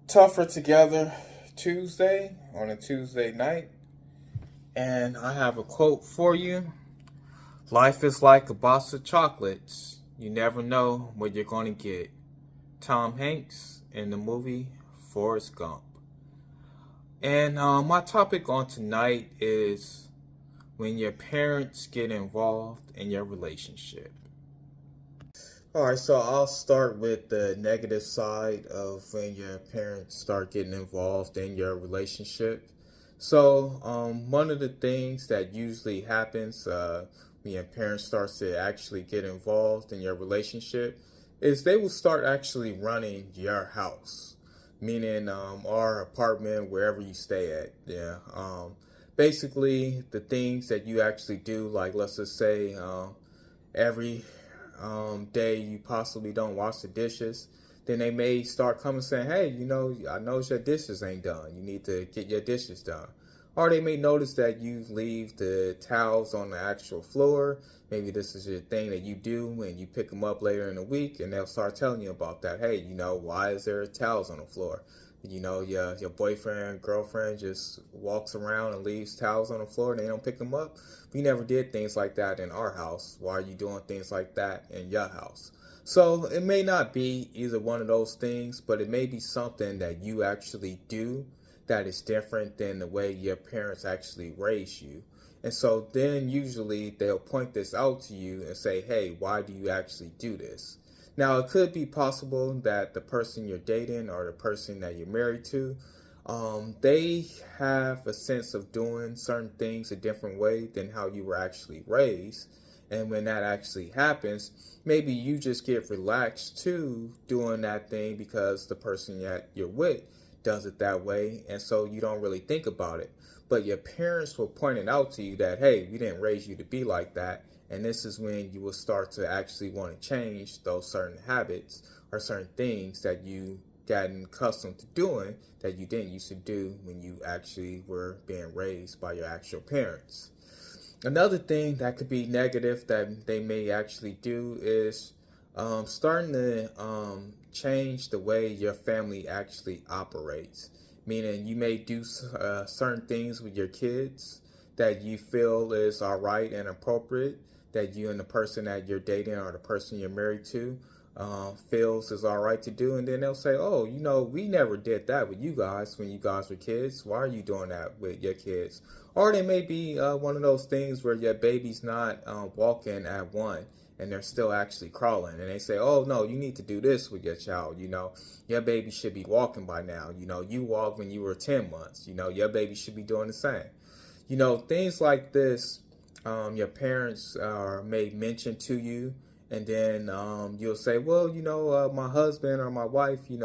Tougher Together Tuesday on a Tuesday night. And I have a quote for you. Life is like a box of chocolates. You never know what you're going to get. Tom Hanks in the movie Forrest Gump. And my topic on tonight is when your parents get involved in your relationship. All right, so I'll start with the negative side of when your parents start getting involved in your relationship. So, one of the things that usually happens when your parents starts to actually get involved in your relationship is they will start actually running your house, meaning our apartment, wherever you stay at. Yeah. Basically, the things that you actually do, like let's just say every day you possibly don't wash the dishes, then they may start coming saying, hey, I notice your dishes ain't done. You need to get your dishes done. Or they may notice that you leave the towels on the actual floor. Maybe this is your thing that you do and you pick them up later in the week and they'll start telling you about that. Hey, why is there towels on the floor? Your boyfriend, girlfriend just walks around and leaves towels on the floor and they don't pick them up. We never did things like that in our house. Why are you doing things like that in your house? So it may not be either one of those things, but it may be something that you actually do that is different than the way your parents actually raised you. And so then usually they'll point this out to you and say, hey, why do you actually do this? Now, it could be possible that the person you're dating or the person that you're married to, they have a sense of doing certain things a different way than how you were actually raised. And when that actually happens, maybe you just get relaxed to doing that thing because the person that you're with does it that way. And so you don't really think about it. But your parents will point it out to you that, hey, we didn't raise you to be like that. And this is when you will start to actually want to change those certain habits or certain things that you gotten accustomed to doing that you didn't used to do when you actually were being raised by your actual parents. Another thing that could be negative that they may actually do is starting to change the way your family actually operates. Meaning you may do certain things with your kids that you feel is all right and appropriate, that you and the person that you're dating or the person you're married to feels is all right to do. And then they'll say, oh, we never did that with you guys when you guys were kids. Why are you doing that with your kids? Or they may be one of those things where your baby's not walking at one and they're still actually crawling. And they say, oh, no, you need to do this with your child. Your baby should be walking by now. You walked when you were 10 months. Your baby should be doing the same. Things like this, your parents may mention to you, and then you'll say, well, my husband or my wife, she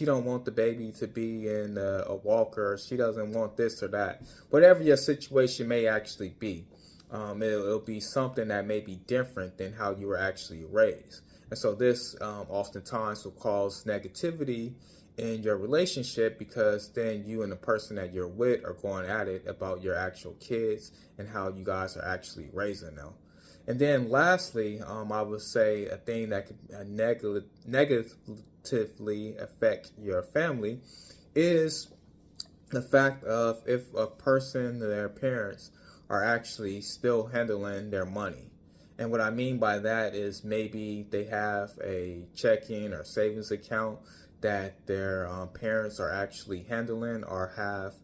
don't want the baby to be in a walker. She doesn't want this or that. Whatever your situation may actually be, it'll be something that may be different than how you were actually raised. And so this oftentimes will cause negativity in your relationship because then you and the person that you're with are going at it about your actual kids and how you guys are actually raising them. And then lastly, I would say a thing that could negatively affect your family is the fact of if a person, their parents, are actually still handling their money. And what I mean by that is maybe they have a checking or savings account that their parents are actually handling or have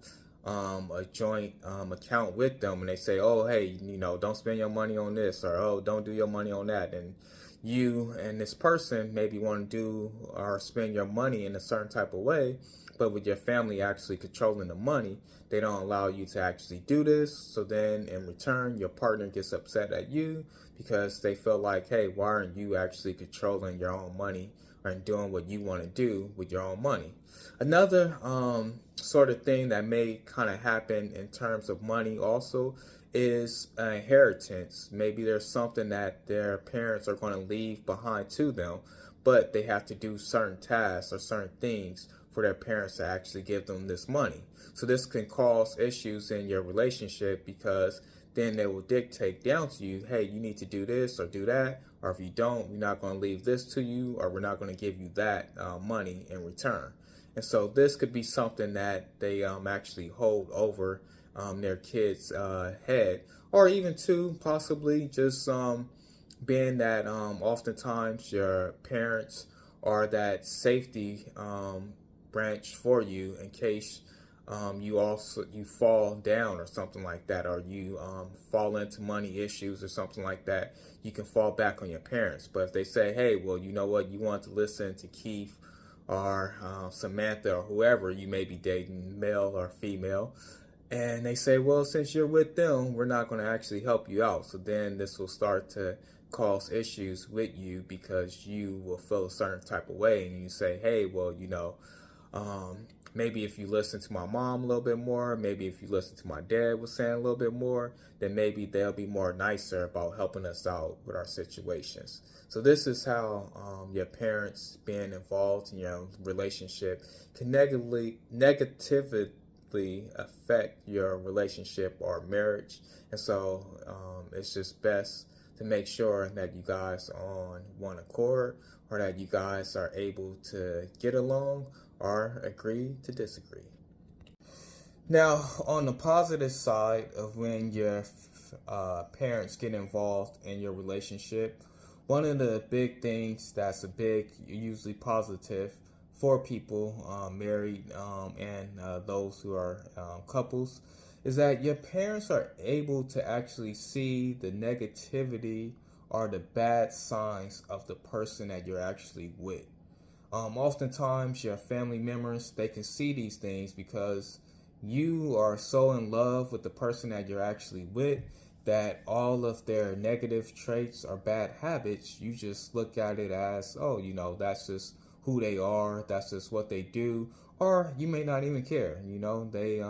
a joint account with them, and they say, oh, hey, don't spend your money on this, or oh, don't do your money on that. And you and this person maybe want to do or spend your money in a certain type of way, but with your family actually controlling the money, they don't allow you to actually do this. So then in return, your partner gets upset at you because they feel like, hey, why aren't you actually controlling your own money and doing what you want to do with your own money? Another sort of thing that may kind of happen in terms of money also is an inheritance. Maybe there's something that their parents are going to leave behind to them, but they have to do certain tasks or certain things for their parents to actually give them this money. So this can cause issues in your relationship because then they will dictate down to you, hey, you need to do this or do that, or if you don't, we're not going to leave this to you, or we're not going to give you that money in return. And so this could be something that they actually hold over their kids' head, or even to possibly just being that oftentimes your parents are that safety branch for you in case you fall down or something like that, or you fall into money issues or something like that. You can fall back on your parents. But if they say, hey, well, you know what, you want to listen to Keith or Samantha or whoever you may be dating, male or female, and they say, well, since you're with them, we're not going to actually help you out. So then this will start to cause issues with you, because you will feel a certain type of way, and you say, hey, well, maybe if you listen to my mom a little bit more, maybe if you listen to my dad was saying a little bit more, then maybe they'll be more nicer about helping us out with our situations. So this is how your parents being involved in your relationship can negatively affect your relationship or marriage. And so it's just best to make sure that you guys are on one accord, or that you guys are able to get along or agree to disagree. Now, on the positive side of when your parents get involved in your relationship, one of the big things that's usually positive for people married and those who are couples, is that your parents are able to actually see the negativity or the bad signs of the person that you're actually with. Oftentimes, your family members, they can see these things because you are so in love with the person that you're actually with that all of their negative traits or bad habits, you just look at it as, oh, that's just who they are, that's just what they do, or you may not even care. They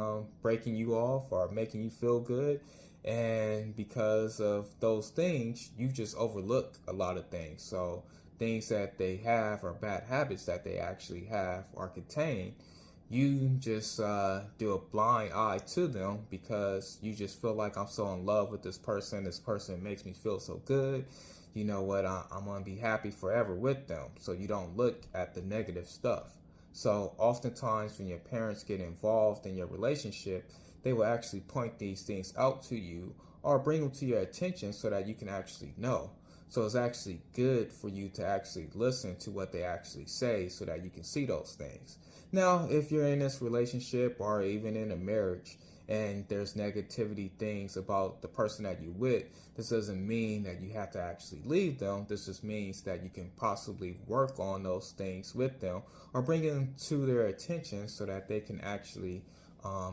breaking you off or making you feel good, and because of those things, you just overlook a lot of things. So things that they have, or bad habits that they actually have or contain, you just do a blind eye to them because you just feel like, I'm so in love with this person makes me feel so good, you know what, I'm going to be happy forever with them. So you don't look at the negative stuff. So oftentimes when your parents get involved in your relationship, they will actually point these things out to you or bring them to your attention so that you can actually know. So it's actually good for you to actually listen to what they actually say so that you can see those things. Now, if you're in this relationship or even in a marriage and there's negativity things about the person that you're with, this doesn't mean that you have to actually leave them. This just means that you can possibly work on those things with them or bring them to their attention so that they can actually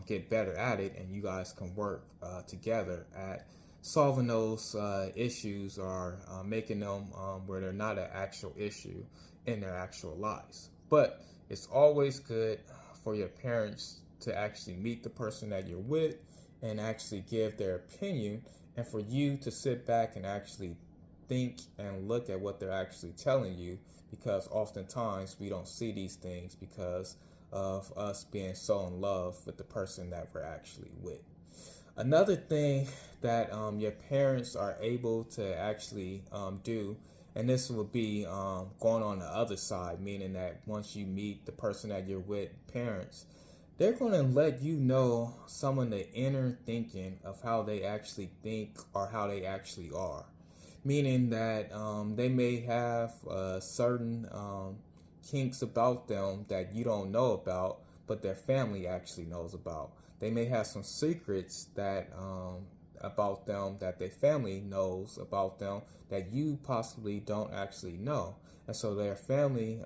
get better at it, and you guys can work together at solving those issues, or making them where they're not an actual issue in their actual lives. But it's always good for your parents to actually meet the person that you're with and actually give their opinion, and for you to sit back and actually think and look at what they're actually telling you, because oftentimes we don't see these things because of us being so in love with the person that we're actually with. Another thing that your parents are able to actually do, and this would be going on the other side, meaning that once you meet the person that you're with, parents, they're going to let you know some of the inner thinking of how they actually think or how they actually are. Meaning that they may have certain kinks about them that you don't know about, but their family actually knows about. They may have some secrets that about them that their family knows about them that you possibly don't actually know. And so their family,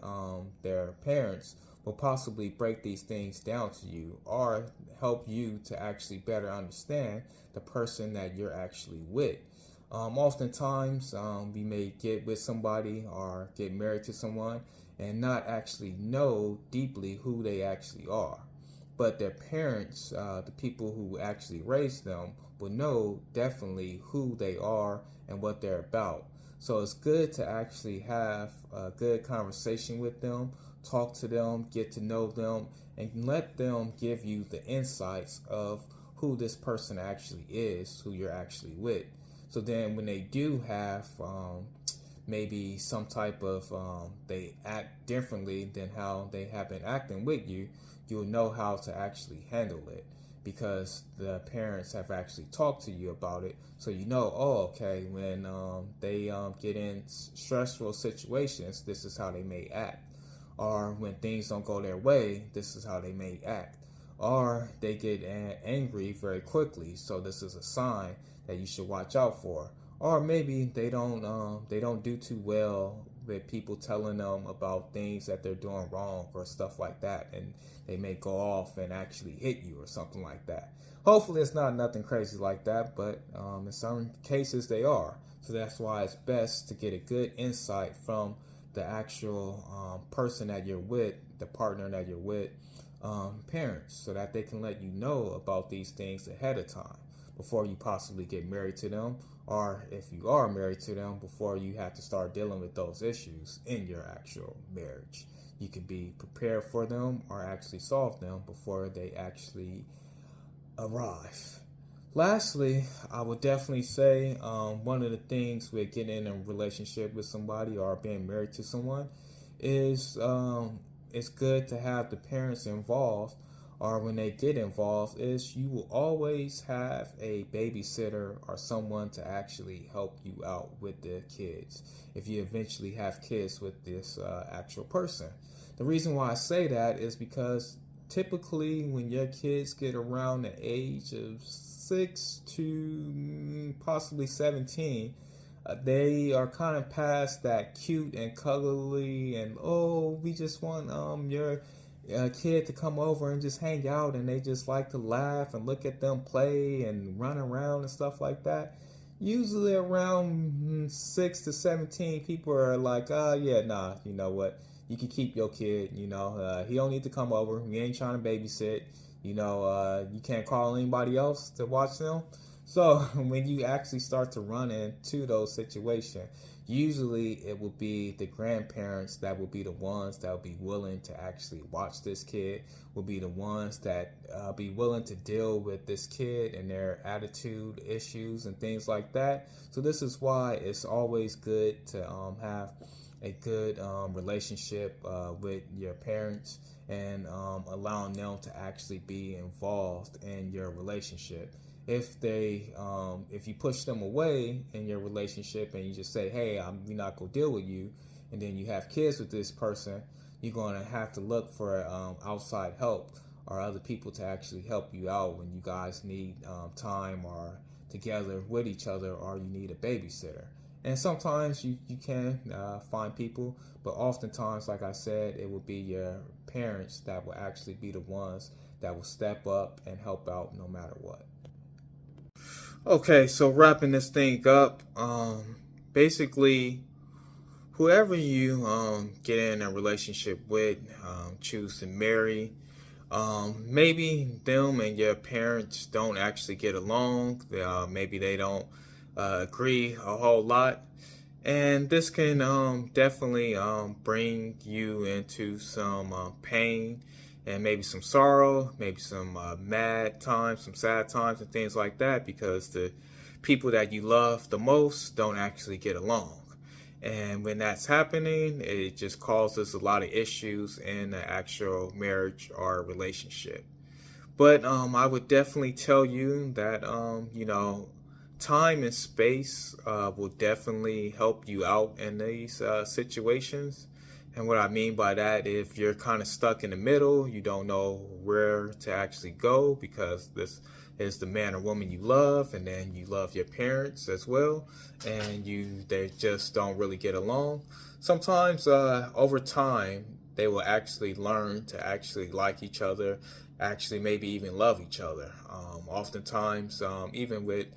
their parents, will possibly break these things down to you or help you to actually better understand the person that you're actually with. Oftentimes, we may get with somebody or get married to someone and not actually know deeply who they actually are. But their parents, the people who actually raised them, will know definitely who they are and what they're about. So it's good to actually have a good conversation with them, talk to them, get to know them, and let them give you the insights of who this person actually is, who you're actually with. So then when they do have maybe some type of they act differently than how they have been acting with you, you'll know how to actually handle it because the parents have actually talked to you about it. So you know, oh, okay, when they get in stressful situations, this is how they may act. Or when things don't go their way, this is how they may act. Or they get angry very quickly, so this is a sign that you should watch out for. Or maybe they don't do too well with people telling them about things that they're doing wrong or stuff like that, and they may go off and actually hit you or something like that. Hopefully, it's not nothing crazy like that, but in some cases they are. So that's why it's best to get a good insight from the actual person that you're with, the partner that you're with, parents, so that they can let you know about these things ahead of time before you possibly get married to them, or if you are married to them, before you have to start dealing with those issues in your actual marriage. You can be prepared for them or actually solve them before they actually arrive. Lastly, I would definitely say one of the things with getting in a relationship with somebody or being married to someone is it's good to have the parents involved, or when they get involved, is you will always have a babysitter or someone to actually help you out with the kids if you eventually have kids with this actual person. The reason why I say that is because typically when your kids get around the age of 6 to possibly 17, they are kind of past that cute and cuddly and, oh, we just want your kid to come over and just hang out, and they just like to laugh and look at them play and run around and stuff like that. Usually around 6 to 17, people are like, yeah, nah, you know what, you can keep your kid, he don't need to come over, we ain't trying to babysit, you can't call anybody else to watch them. So when you actually start to run into those situations, usually it will be the grandparents that will be the ones that will be willing to actually watch this kid, will be the ones that be willing to deal with this kid and their attitude issues and things like that. So this is why it's always good to have a good relationship with your parents, and allowing them to actually be involved in your relationship. If you push them away in your relationship and you just say, hey, we're not gonna deal with you, and then you have kids with this person, you're gonna have to look for outside help or other people to actually help you out when you guys need time or together with each other, or you need a babysitter. And sometimes you can find people, but oftentimes, like I said, it will be your parents that will actually be the ones that will step up and help out no matter what. Okay, so wrapping this thing up, basically, whoever you get in a relationship with, choose to marry, maybe them and your parents don't actually get along. Maybe they don't agree a whole lot. And this can definitely bring you into some pain and maybe some sorrow, maybe some mad times, some sad times, and things like that, because the people that you love the most don't actually get along. And when that's happening, it just causes a lot of issues in the actual marriage or relationship. But I would definitely tell you that, time and space will definitely help you out in these situations. And what I mean by that, if you're kind of stuck in the middle, you don't know where to actually go because this is the man or woman you love, and then you love your parents as well, and they just don't really get along. Sometimes over time, they will actually learn to actually like each other, actually maybe even love each other. Oftentimes, even with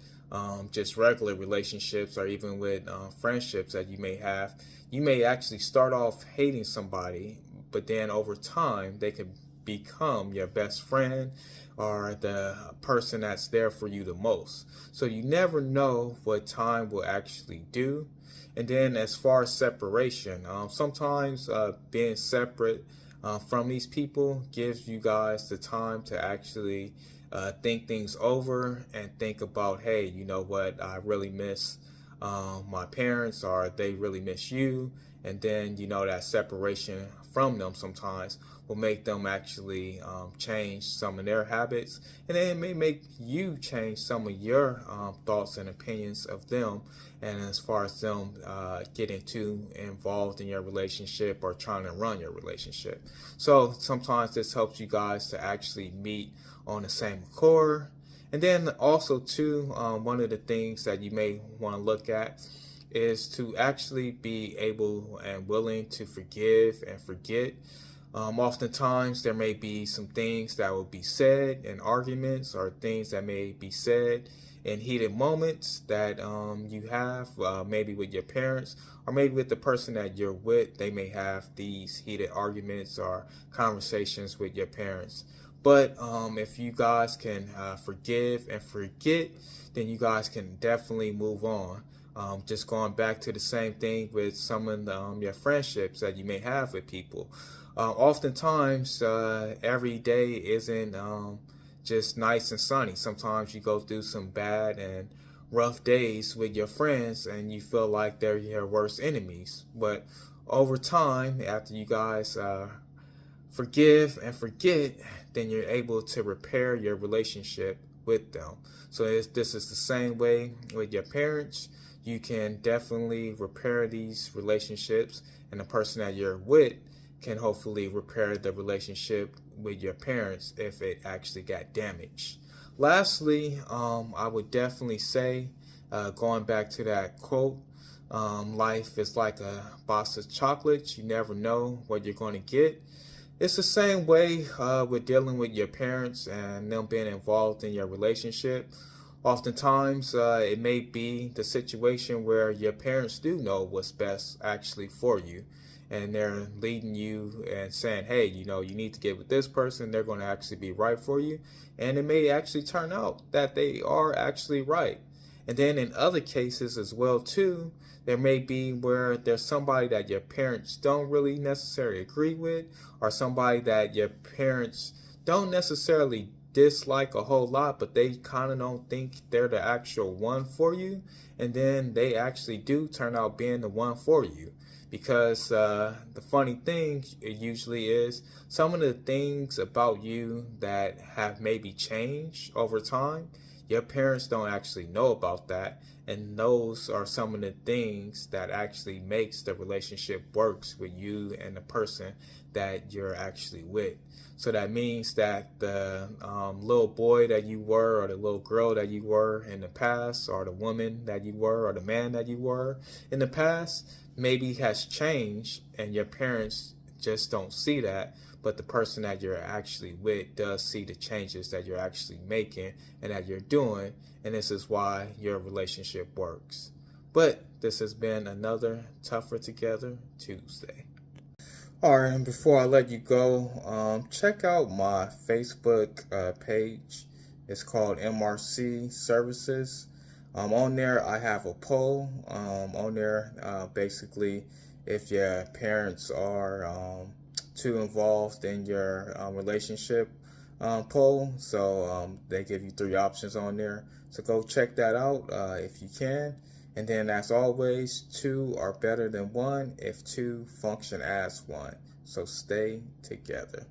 just regular relationships or even with friendships that you may have, you may actually start off hating somebody, but then over time they could become your best friend or the person that's there for you the most. So you never know what time will actually do. And then as far as separation, sometimes being separate from these people gives you guys the time to actually think things over and think about, hey, you know what, I really miss my parents, or they really miss you. And then, that separation from them sometimes will make them actually change some of their habits. And then it may make you change some of your thoughts and opinions of them. And as far as them getting too involved in your relationship or trying to run your relationship. So sometimes this helps you guys to actually meet on the same accord. And then also too, one of the things that you may want to look at is to actually be able and willing to forgive and forget. Oftentimes there may be some things that will be said in arguments, or things that may be said in heated moments that you have maybe with your parents, or maybe with the person that you're with. They may have these heated arguments or conversations with your parents. But if you guys can forgive and forget, then you guys can definitely move on. Just going back to the same thing with some of your friendships that you may have with people. Oftentimes, every day isn't just nice and sunny. Sometimes you go through some bad and rough days with your friends, and you feel like they're your worst enemies. But over time, after you guys forgive and forget, then you're able to repair your relationship with them. So this is the same way with your parents. You can definitely repair these relationships, and the person that you're with can hopefully repair the relationship with your parents if it actually got damaged. Lastly, I would definitely say, going back to that quote, life is like a box of chocolates. You never know what you're going to get. It's the same way with dealing with your parents and them being involved in your relationship. Oftentimes, it may be the situation where your parents do know what's best actually for you, and they're leading you and saying, hey, you need to get with this person. They're going to actually be right for you. And it may actually turn out that they are actually right. And then in other cases as well, too, there may be where there's somebody that your parents don't really necessarily agree with, or somebody that your parents don't necessarily dislike a whole lot, but they kind of don't think they're the actual one for you. And then they actually do turn out being the one for you. Because the funny thing usually is some of the things about you that have maybe changed over time, your parents don't actually know about that. And those are some of the things that actually makes the relationship works with you and the person that you're actually with. So that means that the little boy that you were, or the little girl that you were in the past, or the woman that you were, or the man that you were in the past, maybe has changed, and your parents just don't see that. But the person that you're actually with does see the changes that you're actually making and that you're doing. And this is why your relationship works. But this has been another Tougher Together Tuesday. All right, and before I let you go, check out my Facebook page. It's called MRC Services. On there, I have a poll. On there, basically, if your parents are too involved in your relationship, poll. So they give you 3 options on there. So go check that out if you can. And then, as always, 2 are better than 1 if 2 function as 1. So stay together.